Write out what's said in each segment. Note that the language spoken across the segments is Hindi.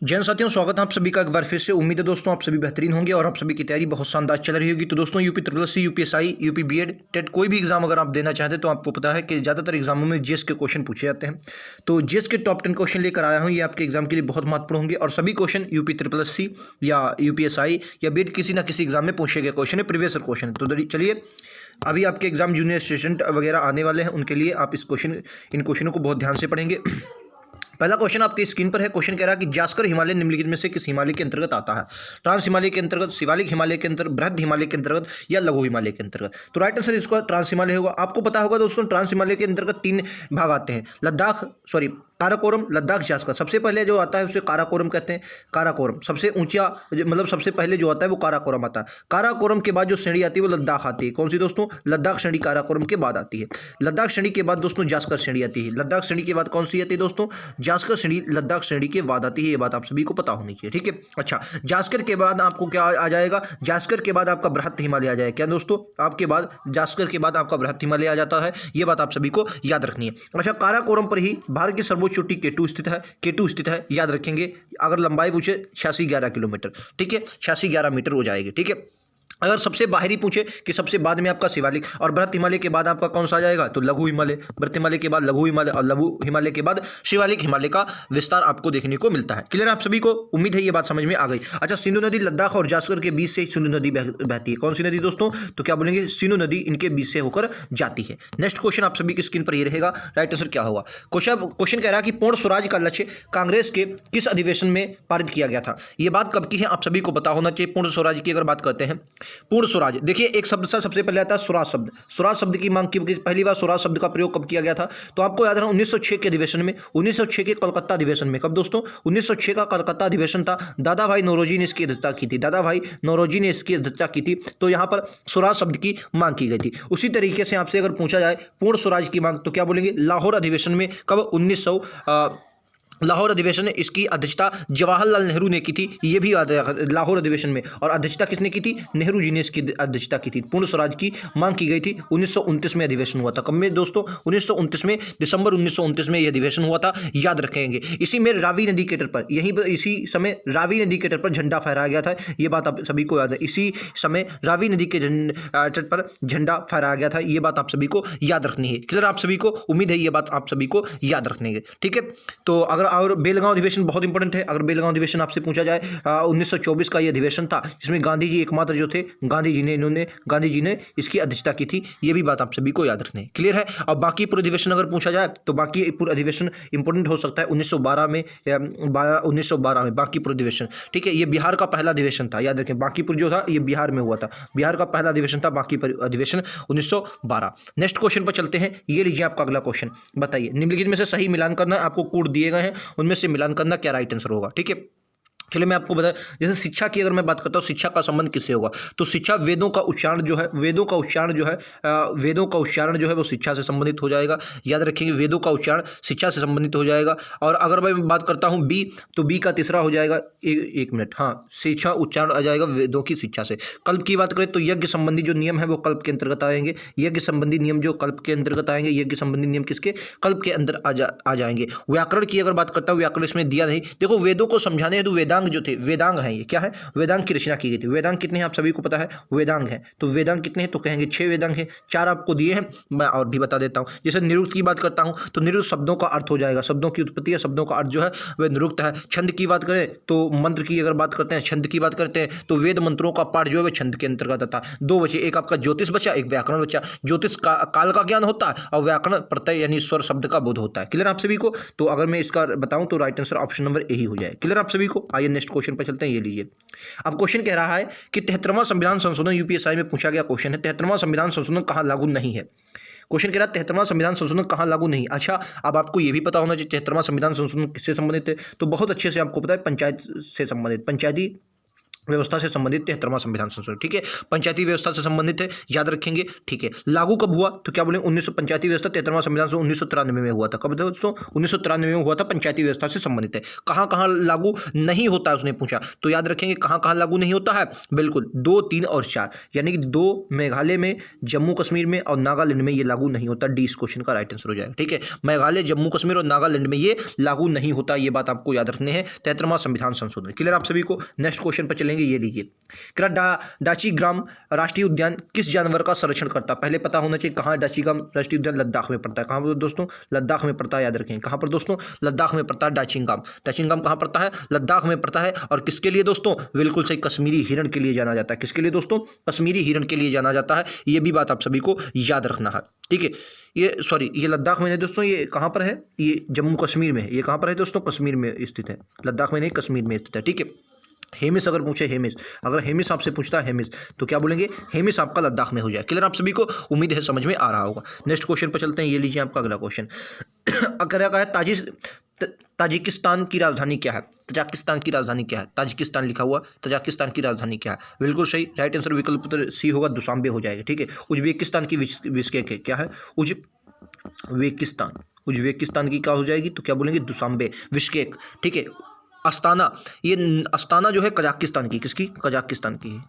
जैन साथियों, स्वागत है आप सभी का एक बार फिर से। उम्मीद है दोस्तों आप सभी बेहतरीन होंगे और आप सभी की तैयारी बहुत शानदार चल रही होगी। तो दोस्तों UP triple C, UPSI, UP BEd, TET कोई भी एग्जाम अगर आप देना चाहते हैं तो आपको पता है कि ज़्यादातर एग्जामों में जीएस के क्वेश्चन पूछे जाते हैं। तो जीएस के टॉप 10 क्वेश्चन लेकर आया हूँ। ये आपके एग्जाम के लिए बहुत महत्वपूर्ण होंगे और सभी क्वेश्चन यूपी ट्रिपल सी या यूपीएसआई या बीएड किसी ना किसी एग्जाम में पूछे गए क्वेश्चन है, प्रीवियस क्वेश्चन। तो चलिए, अभी आपके एग्जाम जूनियर असिस्टेंट वगैरह आने वाले हैं, उनके लिए आप इन क्वेश्चनों को बहुत ध्यान से पढ़ेंगे। पहला क्वेश्चन आपकी स्क्रीन पर है। क्वेश्चन कह रहा है कि जास्कर हिमालय निम्नलिखित में से किस हिमालय के अंतर्गत आता है? ट्रांस हिमालय के अंतर्गत, शिवालिक हिमालय के अंतर्गत, बृहद हिमालय के अंतर्गत या लघु हिमालय के अंतर्गत? तो राइट आंसर इसका ट्रांस हिमालय होगा। आपको पता होगा दोस्तों, ट्रांस हिमालय के अंतर्गत 3 भाग आते हैं। काराकोरम, लद्दाख, जास्कर। सबसे पहले जो आता है उसे काराकोरम कहते हैं। काराकोरम सबसे ऊंचा, मतलब सबसे पहले जो आता है वो काराकोरम आता है। काराकोरम के बाद जो श्रेणी आती है वो लद्दाख आती है। कौन सी दोस्तों? लद्दाख श्रेणी काराकोरम के बाद आती है। लद्दाख श्रेणी के बाद दोस्तों जास्कर श्रेणी आती है। लद्दाख श्रेणी के बाद कौन सी आती है दोस्तों? जास्कर श्रेणी लद्दाख श्रेणी के बाद आती है। ये बात आप सभी को पता होनी चाहिए, ठीक है। अच्छा, जास्कर के बाद आपको क्या आ जाएगा? जास्कर के बाद आपका बृहद हिमालय आ जाएगा। क्या दोस्तों? आपके बाद जास्कर के बाद आपका बृहद हिमालय आ जाता है। ये बात आप सभी को याद रखनी है। अच्छा, काराकोरम पर ही भारत की सर्वोच्च चोटी केटू स्थित है। याद रखेंगे। अगर लंबाई पूछे 8611 किलोमीटर, ठीक है, 8611 मीटर हो जाएगी, ठीक है। अगर सबसे बाहरी पूछे कि सबसे बाद में आपका शिवालिक और बृहद हिमालय के बाद आपका कौन सा आ जाएगा, तो लघु हिमालय। बृहद हिमालय के बाद लघु हिमालय और लघु हिमालय के बाद शिवालिक हिमालय का विस्तार आपको देखने को मिलता है। क्लियर आप सभी को? उम्मीद है ये बात समझ में आ गई। अच्छा, सिंधु नदी लद्दाख और जास्कर के बीच से सिंधु नदी बहती है। कौन सी नदी दोस्तों? तो क्या बोलेंगे? सिंधु नदी इनके बीच से होकर जाती है। नेक्स्ट क्वेश्चन आप सभी की स्क्रीन पर ये रहेगा। राइट आंसर क्या होगा? क्वेश्चन कह रहा है कि पूर्ण स्वराज का लक्ष्य कांग्रेस के किस अधिवेशन में पारित किया गया था? ये बात कब की है आप सभी को पता होना चाहिए। पूर्ण स्वराज की अगर बात करते हैं, पूर्ण स्वराज, देखिए एक शब्द सा सबसे पहले आता है स्वराज शब्द। स्वराज शब्द की मांग की पहली बार स्वराज शब्द का प्रयोग कब किया गया था? तो आपको याद रखना 1906 के अधिवेशन में, 1906 के कलकत्ता अधिवेशन में। कब दोस्तों? 1906 का कलकत्ता अधिवेशन था। दादा भाई नौरोजी ने इसकी अध्यक्षता की थी। दादा भाई नौरोजी ने इसकी अध्यक्षता की थी। तो यहां पर स्वराज शब्द की मांग की गई थी। उसी तरीके से आपसे अगर पूछा जाए पूर्ण स्वराज की मांग, तो क्या बोलेंगे? लाहौर अधिवेशन में। कब? लाहौर अधिवेशन में इसकी अध्यक्षता जवाहरलाल नेहरू ने की थी। ये भी याद रखा, लाहौर अधिवेशन में। और अध्यक्षता किसने की थी? नेहरू जी ने इसकी अध्यक्षता की थी। पूर्ण स्वराज की मांग की गई थी। 1929 में अधिवेशन हुआ था। कब में दोस्तों? 1929 में, दिसंबर 1929 में यह अधिवेशन हुआ था। याद रखेंगे। इसी में रावी नदी के तट पर, यहीं पर इसी समय रावी नदी के तट पर झंडा फहराया गया था। ये बात आप सभी को याद है। इसी समय रावी नदी के तट पर झंडा फहराया गया था। ये बात आप सभी को याद रखनी है। क्लियर आप सभी को? उम्मीद है ये बात आप सभी को याद रखनी है, ठीक है। तो अगर और बेलगांव अधिवेशन बहुत इंपॉर्टेंट है। अगर बेलगांव अधिवेशन आपसे पूछा जाए, 1924 का ये अधिवेशन था जिसमें गांधी जी एकमात्र जो थे, गांधी जी ने इसकी अध्यक्षता की थी। ये भी बात आप सभी को याद रखनी है। क्लियर है? और बांकीपुर अधिवेशन अगर पूछा जाए तो बांकीपुर अधिवेशन इंपॉर्टेंट हो सकता है। 1912 में 1912 में बांकीपुर अधिवेशन, ठीक है। ये बिहार का पहला अधिवेशन था। याद रखें, बांकीपुर जो था ये बिहार में हुआ था। बिहार का पहला अधिवेशन था बांकीपुर अधिवेशन 1912। नेक्स्ट क्वेश्चन पर चलते हैं। ये लीजिए आपका अगला क्वेश्चन। बताइए, निम्नलिखित में से सही मिलान करना, आपको कोड दिए गए हैं, उनमें से मिलान करना क्या राइट आंसर होगा, ठीक है। चलिए मैं आपको बता, जैसे शिक्षा की अगर मैं बात करता हूँ, शिक्षा का संबंध किससे होगा? तो शिक्षा, वेदों का उच्चारण जो है वो शिक्षा से संबंधित हो जाएगा। याद रखेंगे, वेदों का उच्चारण शिक्षा से संबंधित हो जाएगा। और अगर मैं बात करता हूँ बी, तो बी का तीसरा हो जाएगा, एक मिनट, हाँ, शिक्षा उच्चारण आ जाएगा वेदों की शिक्षा से। कल्प की बात करें तो यज्ञ संबंधी जो नियम है वो कल्प के अंतर्गत आएंगे। यज्ञ संबंधी नियम जो कल्प के अंतर्गत आएंगे, यज्ञ संबंधी नियम किसके? कल्प के अंदर आ जाएंगे। व्याकरण की अगर बात करता हूँ, व्याकरण इसमें दिया नहीं। देखो, वेदों को समझाने हेतु वेदांग जो थे, वेदांग हैं, ये क्या है? वेदांग की रचना की गई थी। वेदांग कितने हैं आप सभी को पता है? वेदांग है। तो वेदांग कितने हैं? तो कहेंगे 6 वेदांग हैं। 4 आपको दिए हैं, मैं और भी बता देता हूं। जैसे निरुक्त की बात करता हूं तो निरुक्त शब्दों का अर्थ हो जाएगा, शब्दों की उत्पत्ति है, शब्दों का अर्थ जो है वह निरुक्त है। छंद की बात करें तो मंत्र की अगर बात करते हैं, छंद की बात करते हैं तो वेद मंत्रों का पाठ जो है वह छंद के अंतर्गत आता है। 2 बचे, एक आपका ज्योतिष बचा, एक व्याकरण बचा। ज्योतिष काल का ज्ञान होता है और व्याकरण प्रत्यय यानी स्वर शब्द का बोध होता है। क्लियर आप सभी को? तो अगर मैं इसका बताऊं तो right answer option number A ही हो जाए। क्लियर आप सभी को? आइए नेक्स्ट क्वेश्चन पर चलते हैं। ये लीजिए, अब क्वेश्चन कह रहा है कि 73वां संविधान संशोधन, यूपीएसआई में पूछा गया क्वेश्चन है, 73वां संविधान संशोधन कहां लागू नहीं है? क्वेश्चन कह रहा है 73वां संविधान संशोधन कहां लागू नहीं। अच्छा, अब आपको यह भी पता होना चाहिए 73वां संविधान संशोधन किससे संबंधित है। तो बहुत अच्छे से आपको पता है, पंचायत से संबंधित, पंचायती व्यवस्था से संबंधित 73वां संविधान संशोधन, ठीक है। पंचायती व्यवस्था से संबंधित है, याद रखेंगे, ठीक है। लागू कब हुआ तो क्या बोले 1900, पंचायती व्यवस्था 73वां संविधान 1993 में हुआ था। कब दोस्तों 1993 में हुआ था, पंचायती व्यवस्था से संबंधित है। कहाँ कहाँ लागू नहीं होता है उसने पूछा, तो याद रखेंगे कहाँ कहाँ लागू नहीं होता है, बिल्कुल 2, 3 और 4, यानी कि 2 मेघालय में, जम्मू कश्मीर में और नागालैंड में ये लागू नहीं होता। डी इस क्वेश्चन का राइट आंसर हो जाएगा, ठीक है। मेघालय, जम्मू कश्मीर और नागालैंड में ये लागू नहीं होता, ये बात आपको याद रखनी है। 73वां संविधान संशोधन क्लियर आप सभी को। नेक्स्ट क्वेश्चन पर चलेंगे, ये लीजिए। डाचीग्राम राष्ट्रीय उद्यान किस जानवर का संरक्षण करता है? पहले पता होना चाहिए कहाँ है डाचीग्राम राष्ट्रीय उद्यान। लद्दाख में पड़ता है। कहाँ पर दोस्तों? लद्दाख में पड़ता है, याद रखें। कहाँ पर दोस्तों? लद्दाख में पड़ता है डाचीग्राम। डाचीग्राम कहाँ पड़ता है? लद्दाख में पड़ता है। और किसके लिए दोस्तों? बिल्कुल सही, कश्मीरी हिरण के लिए जाना जाता है। किसके लिए दोस्तों? कश्मीरी हिरण के लिए जाना जाता है। ये भी बात आप सभी को याद रखना है, ठीक है। ये लद्दाख में नहीं दोस्तों, ये कहाँ पर है? ये जम्मू कश्मीर में है। ये कहाँ पर है दोस्तों? कश्मीर में स्थित है। लद्दाख में नहीं, कश्मीर में स्थित है, ठीक है। हेमिस अगर पूछे, हेमिस, अगर हेमिस आपसे पूछता है हेमिस, तो क्या बोलेंगे? हेमिस आपका लद्दाख में हो जाए। क्लियर आप सभी को, उम्मीद है समझ में आ रहा होगा। नेक्स्ट क्वेश्चन पर चलते हैं, ये लीजिए आपका अगला क्वेश्चन। अगर क्या है, ताजिकिस्तान की राजधानी क्या है? तजाकिस्तान की राजधानी क्या है? ताजिकिस्तान लिखा हुआ, तजाकिस्तान की राजधानी क्या है? बिल्कुल सही, राइट आंसर विकल्प सी होगा, दुशांबे हो जाएगा, ठीक है। उज्बेकिस्तान की बिश्केक है, क्या है? उज्बेकिस्तान की क्या हो जाएगी? तो क्या बोलेंगे? दुशांबे, बिश्केक, ठीक है। अस्ताना, ये अस्ताना जो है कजाकिस्तान की, किसकी? कजाकिस्तान की है।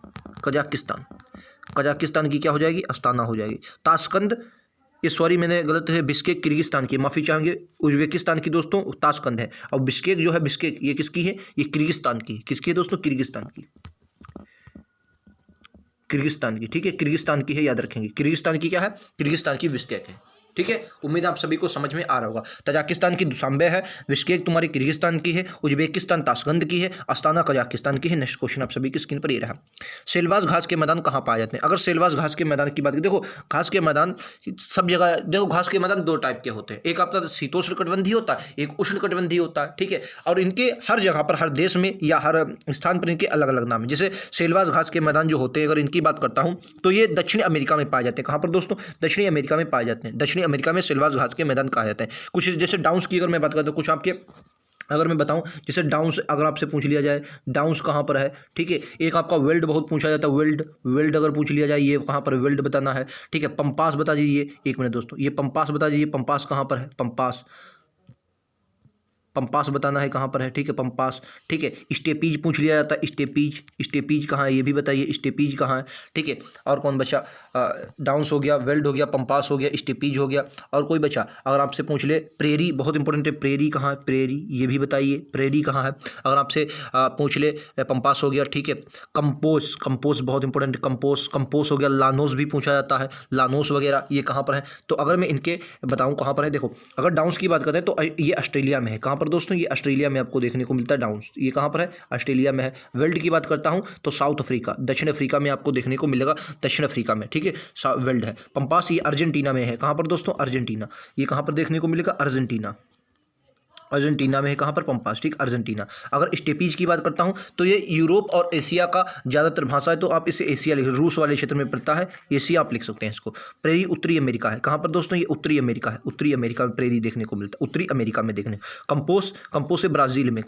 कजाकिस्तान की क्या हो जाएगी? अस्ताना हो जाएगी। ताशकंद, ये सॉरी मैंने गलत है, बिश्केक किर्गिस्तान की, माफ़ी चाहेंगे। उज्बेकिस्तान की दोस्तों ताशकंद है, और बिश्केक जो है, बिश्केक ये किसकी है? ये किर्गिस्तान की। किसकी है दोस्तों? किर्गिस्तान की, ठीक है। किर्गिस्तान की है, याद रखेंगे। किर्गिस्तान की क्या है? किर्गिस्तान की बिश्केक है, ठीक है। उम्मीद आप सभी को समझ में आ रहा होगा। तजाकिस्तान की दुशांबे है, बिश्केक तुम्हारी किर्गिस्तान की है, उज्बेकिस्तान ताशकंद की है, अस्ताना कजाकिस्तान की है। नेक्स्ट क्वेश्चन आप सभी की स्क्रीन पर ये रहा। सेलवास घास के मैदान कहाँ पाए जाते हैं? अगर सेलवास घास के मैदान की बात करें, देखो घास के मैदान सब जगह, देखो घास के मैदान 2 टाइप के होते हैं। एक आपका शीतोष्णकटिबंधीय होता है, एक उष्णकटिबंधीय होता है, ठीक है। और इनके हर जगह पर, हर देश में या हर स्थान पर इनके अलग अलग नाम है। जैसे सेलवास घास के मैदान जो होते हैं, अगर इनकी बात करता हूँ तो ये दक्षिणी अमेरिका में पाए जाते हैं। कहाँ पर दोस्तों? दक्षिणी अमेरिका में पाए जाते हैं। दक्षिणी अमेरिका में सेलवास घास के मैदान कहा जाता है। कुछ जैसे डाउन्स की अगर मैं बात करता हूँ, कुछ आपके अगर मैं बताऊं, जैसे डाउन्स अगर आपसे पूछ लिया जाए, डाउन्स कहाँ पर है, ठीक है। एक आपका वेल्ड बहुत पूछा जाता है, वेल्ड अगर पूछ लिया जाए, ये कहाँ पर वेल्ड बताना है, ठीक है। पंपास बता दीजिए, एक मिनट दोस्तों, ये पंपास बता दीजिए, पंपास कहाँ पर है? पंपास बताना है कहाँ पर है, ठीक है। पंपास, ठीक है। स्टेपीज पूछ लिया जाता है, स्टेपीज कहाँ है, ये भी बताइए, स्टेपीज कहाँ है, ठीक है। और कौन बचा? डाउन्स हो गया, वेल्ड हो गया, पंपास हो गया, स्टेपीज हो गया। और कोई बचा? अगर आपसे पूछ ले, प्रेरी बहुत इंपॉर्टेंट है, प्रेरी कहाँ है? प्रेरी, ये भी बताइए, प्रेरी कहाँ है। अगर आपसे पूछ ले, पंपास हो गया, ठीक है। कंपोस बहुत इंपॉर्टेंट, कंपोस हो गया। लानोस भी पूछा जाता है, लानोस वगैरह, ये कहाँ पर है? तो अगर मैं इनके बताऊँ कहाँ पर है, देखो अगर डाउन्स की बात करते हैं तो ये ऑस्ट्रेलिया में है। कहाँ पर दोस्तों? ये ऑस्ट्रेलिया में आपको देखने को मिलता है डाउन्स। ये कहाँ पर है? ऑस्ट्रेलिया में है। वेल्ड की बात करता हूँ तो साउथ अफ्रीका, दक्षिण अफ्रीका में आपको देखने को मिलेगा, दक्षिण अफ्रीका में, ठीक है। वेल्ड है। पंपास ये अर्जेंटीना में है। कहाँ पर दोस्तों? अर्जेंटीना। ये कहाँ पर देखने को मिलेगा? अर्जेंटीना में है। कहाँ पर? पंपास, ठीक, अर्जेंटीना। अगर स्टेपीज की बात करता हूँ तो ये यूरोप और एशिया का ज़्यादातर भाषा है, तो आप इसे एशिया लिख, रूस वाले क्षेत्र में पड़ता है, एशिया आप लिख सकते हैं इसको। प्रेरी उत्तरी अमेरिका है। कहाँ पर दोस्तों? ये उत्तरी अमेरिका है। उत्तरी अमेरिका में प्रेरी देखने को मिलता है, उत्तरी अमेरिका में देखने। कंपोस है ब्राज़ील में,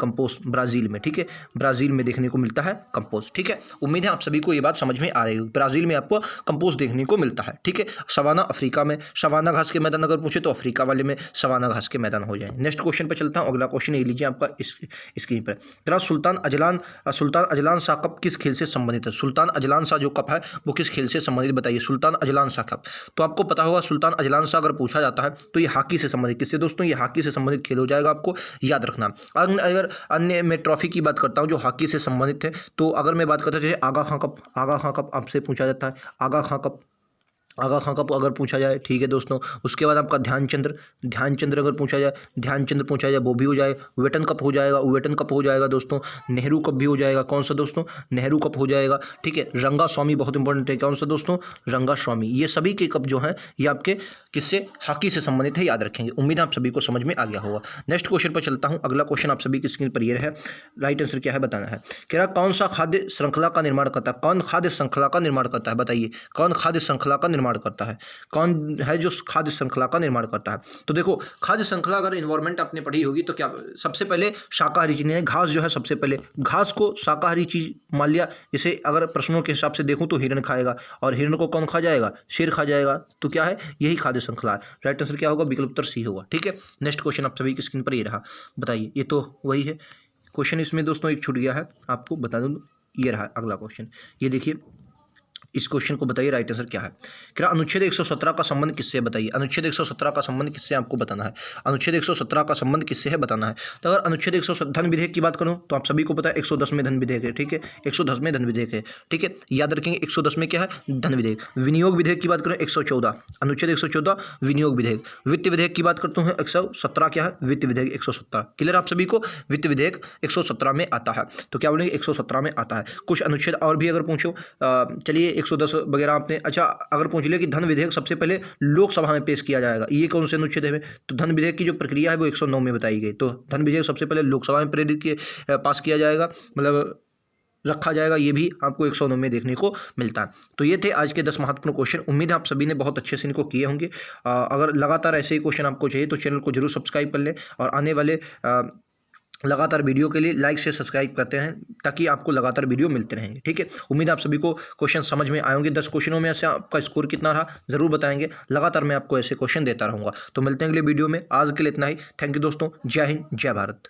ब्राज़ील में, ठीक है। ब्राज़ील में देखने को मिलता है कंपोस, ठीक है। उम्मीद है आप सभी को ये बात समझ में आ रही होगी। ब्राज़ील में आपको कंपोस देखने को मिलता है, ठीक है। सवाना अफ्रीका में, सवाना घास के मैदान अगर पूछे तो अफ्रीका वाले में सवाना घास के मैदान हो जाए। नेक्स्ट क्वेश्चन पर चलता हूँ, अगला क्वेश्चन ये लीजिए आपका स्क्रीन पर। तेरा सुल्तान अजलान शाह कप किस खेल से संबंधित है? सुल्तान अजलान शाह जो कप है वो किस खेल से संबंधित, बताइए। सुल्तान अजलान शाह कप, तो आपको पता होगा सुल्तान अजलान शाह अगर पूछा जाता है तो ये हॉकी से संबंधित, किससे दोस्तों? ये हॉकी से संबंधित खेल हो जाएगा, आपको याद रखना। अगर अन्य मैं ट्रॉफी की बात करता हूँ जो हॉकी से संबंधित है, तो अगर मैं बात करता हूँ जैसे आगा खां कप आपसे पूछा जाता है, आगा खां कप अगर पूछा जाए, ठीक है दोस्तों। उसके बाद आपका ध्यानचंद्र अगर पूछा जाए, वो भी हो जाए। वेटन कप हो जाएगा दोस्तों। नेहरू कप भी हो जाएगा, कौन सा दोस्तों? नेहरू कप हो जाएगा, ठीक है। रंगा स्वामी बहुत इंपॉर्टेंट है, कौन सा दोस्तों? रंगा स्वामी। ये सभी के कप जो हैं ये आपके किससे? हॉकी से संबंधित है, याद रखेंगे। उम्मीद है आप सभी को समझ में आ गया होगा। नेक्स्ट क्वेश्चन पर चलता हूँ, अगला क्वेश्चन आप सभी की स्क्रीन पर ये है, राइट आंसर क्या है बताना है। कह रहा कौन सा खाद्य श्रृंखला का निर्माण करता है? कौन खाद्य श्रृंखला का निर्माण करता है, बताइए। कौन खाद्य श्रृंखला का निर्माण निर्माण करता है? कौन है जो खाद्य श्रृंखला का निर्माण करता है? तो देखो, खाद्य श्रृंखला अगर इन्वायरमेंट आपने पढ़ी होगी तो क्या सबसे पहले शाकाहारी चीज़ें, घास जो है सबसे पहले, घास को शाकाहारी चीज़ मान लिया। जैसे अगर प्रश्नों के हिसाब से देखूँ तो हिरण खाएगा, और हिरण को कौन खा जाएगा? शेर खा जाएगा। तो क्या है? यही खाद्य श्रृंखला है। राइट आंसर क्या होगा? विकल्प उत्तर सी होगा। ठीक है, नेक्स्ट क्वेश्चन आप सभी की स्क्रीन पर ये रहा। बताइए, ये तो वही है क्वेश्चन, इसमें दोस्तों एक छूट गया है, आपको बता दूं। ये रहा अगला क्वेश्चन, ये देखिए, इस क्वेश्चन को बताइए राइट आंसर क्या है। क्या अनुच्छेद 117 का संबंध किससे है? बताइए, अनुच्छेद 117 का संबंध किससे आपको बताना है। अनुच्छेद 117 का संबंध किससे है बताना है। तो अगर अनुच्छेद 117 धन विधेयक की बात करूं तो आप सभी को पता है 110 में धन विधेयक है। ठीक है, 110 में धन विधेयक है। ठीक है, याद रखेंगे 110 में क्या है? धन विधेयक। विनियोग विधेयक की बात करें 114, अनुच्छेद 114 विनियोग विधेयक। वित्त विधेयक की बात करते हैं 117 क्या है? वित्त विधेयक 117। क्लियर आप सभी को? वित्त विधेयक 117 में आता है। तो क्या बोलेंगे? 117 में आता है। कुछ अनुच्छेद और भी अगर पूछो, चलिए 110 वगैरह आपने, अच्छा अगर पूछ लिया कि धन विधेयक सबसे पहले लोकसभा में पेश किया जाएगा, ये कौन से अनुच्छेद है? तो धन विधेयक की जो प्रक्रिया है वो 109 में बताई गई। तो धन विधेयक सबसे पहले लोकसभा में पास किया जाएगा, मतलब रखा जाएगा, ये भी आपको 109 में देखने को मिलता है। तो ये थे आज के 10 महत्वपूर्ण क्वेश्चन। उम्मीद है आप सभी ने बहुत अच्छे से इनको किए होंगे। अगर लगातार ऐसे ही क्वेश्चन आपको चाहिए तो चैनल को जरूर सब्सक्राइब कर लें, और आने वाले लगातार वीडियो के लिए लाइक से सब्सक्राइब करते हैं, ताकि आपको लगातार वीडियो मिलते रहेंगे। ठीक है, उम्मीद है आप सभी को क्वेश्चन समझ में आएंगे। 10 क्वेश्चनों में से आपका स्कोर कितना रहा ज़रूर बताएंगे। लगातार मैं आपको ऐसे क्वेश्चन देता रहूँगा। तो मिलते हैं अगले वीडियो में, आज के लिए इतना ही। थैंक यू दोस्तों, जय हिंद, जय भारत।